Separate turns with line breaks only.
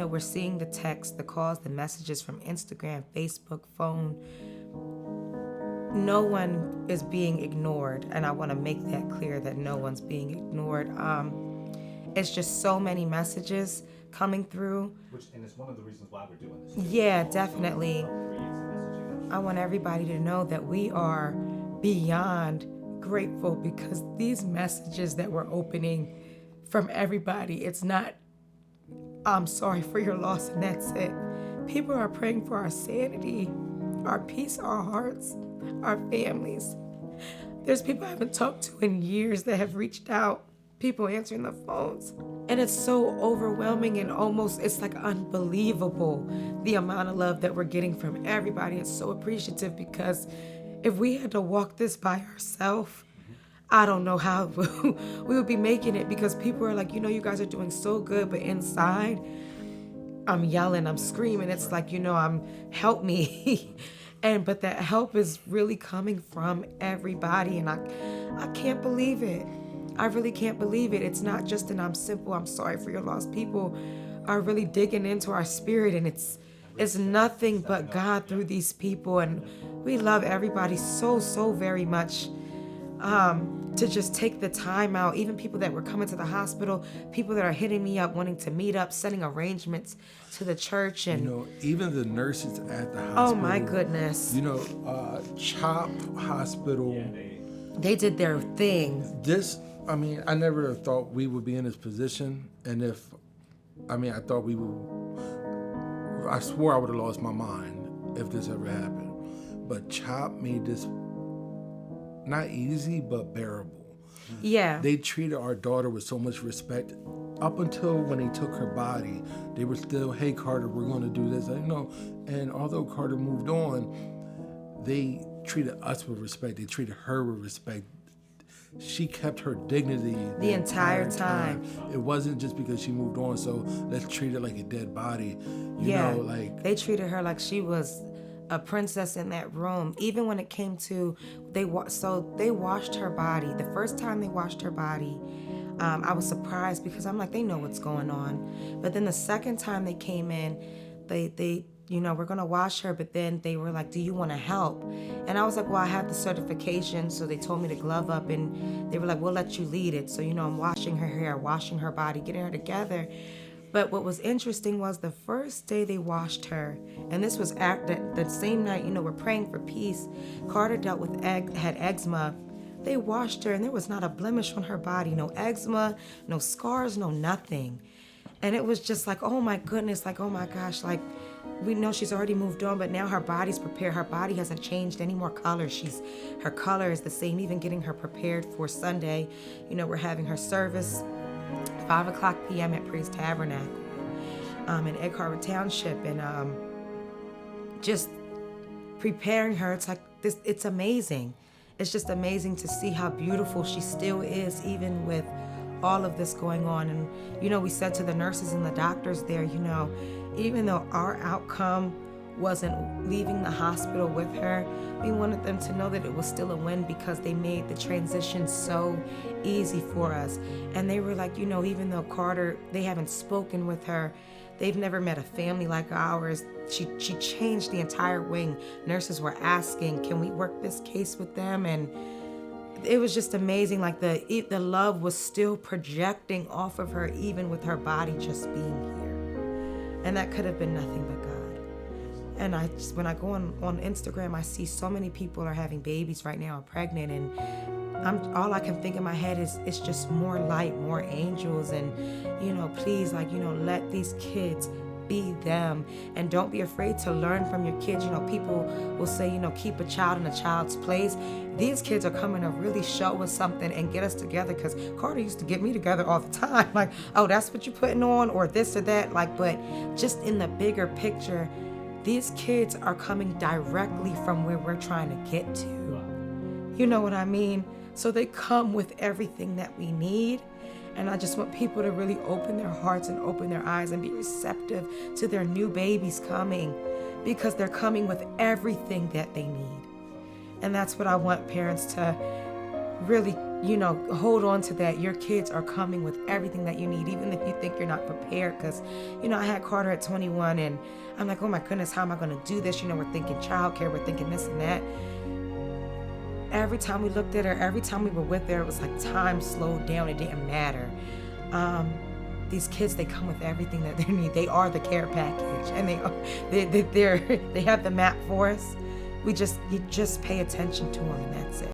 we're seeing the texts, the calls, the messages from Instagram, Facebook, phone. No one is being ignored, and I want to make that clear that no one's being ignored. It's just so many messages coming through.
And it's one of the reasons why we're doing this.
Yeah, definitely. I want everybody to know that we are beyond grateful, because these messages that we're opening from everybody, it's not, I'm sorry for your loss and that's it. People are praying for our sanity, our peace, our hearts, our families. There's people I haven't talked to in years that have reached out, people answering the phones. And it's so overwhelming and almost, it's like unbelievable the amount of love that we're getting from everybody. It's so appreciative, because if we had to walk this by ourselves, I don't know how we would be making it, because people are like, you guys are doing so good, but inside, I'm yelling, I'm screaming. It's like, help me. But that help is really coming from everybody, and I can't believe it. I really can't believe it. It's not just an I'm sorry for your loss. People are really digging into our spirit, and it's nothing but God through these people. And we love everybody so, so very much. To just take the time out, even people that were coming to the hospital, people that are hitting me up, wanting to meet up, sending arrangements to the church. And
even the nurses at the hospital.
Oh my goodness.
CHOP Hospital.
They did their thing.
I never thought we would be in this position. And I thought we would, I swore I would have lost my mind if this ever happened. But CHOP made this not easy, but bearable.
Yeah.
They treated our daughter with so much respect. Up until when they took her body, they were still, hey, Carter, we're going to do this. And although Carter moved on, they treated us with respect. They treated her with respect. She kept her dignity
the entire time.
It wasn't just because she moved on, so let's treat her like a dead body.
They treated her like she was a princess in that room. Even when it came to, they washed her body. The first time they washed her body, I was surprised, because I'm like, they know what's going on. But then the second time they came in, they we're gonna wash her, but then they were like, do you want to help? And I was like, well, I have the certification, so they told me to glove up, and they were like, we'll let you lead it. So I'm washing her hair, washing her body, getting her together. But what was interesting was the first day they washed her, and this was the same night, we're praying for peace. Carter had eczema. They washed her, and there was not a blemish on her body, no eczema, no scars, no nothing. And it was just like, oh my goodness, like, oh my gosh, like, we know she's already moved on, but now her body's prepared. Her body hasn't changed any more color. Her color is the same, even getting her prepared for Sunday. We're having her service 5:00 p.m. at Praise Tabernacle in Egg Harbor Township, and just preparing her. It's like this. It's amazing. It's just amazing to see how beautiful she still is, even with all of this going on. And we said to the nurses and the doctors there, even though our outcome wasn't leaving the hospital with her, we wanted them to know that it was still a win, because they made the transition so easy for us. And they were like, even though Carter, they haven't spoken with her, they've never met a family like ours. She changed the entire wing. Nurses were asking, can we work this case with them? And it was just amazing. Like the love was still projecting off of her, even with her body just being here. And that could have been nothing but God. And when I go on Instagram, I see so many people are having babies right now, are pregnant, and all I can think in my head is, it's just more light, more angels, and please, let these kids be them, and don't be afraid to learn from your kids. People will say, keep a child in a child's place. These kids are coming to really show us something and get us together, because Carter used to get me together all the time, like, oh, that's what you're putting on, or this or that, but just in the bigger picture, these kids are coming directly from where we're trying to get to. You know what I mean? So they come with everything that we need. And I just want people to really open their hearts and open their eyes and be receptive to their new babies coming, because they're coming with everything that they need. And that's what I want parents to really hold on to that. Your kids are coming with everything that you need, even if you think you're not prepared. Because, I had Carter at 21, and I'm like, oh my goodness, how am I going to do this? We're thinking childcare, we're thinking this and that. Every time we looked at her, every time we were with her, it was like time slowed down. It didn't matter. These kids, they come with everything that they need. They are the care package, and they have the map for us. You just pay attention to them, and that's it.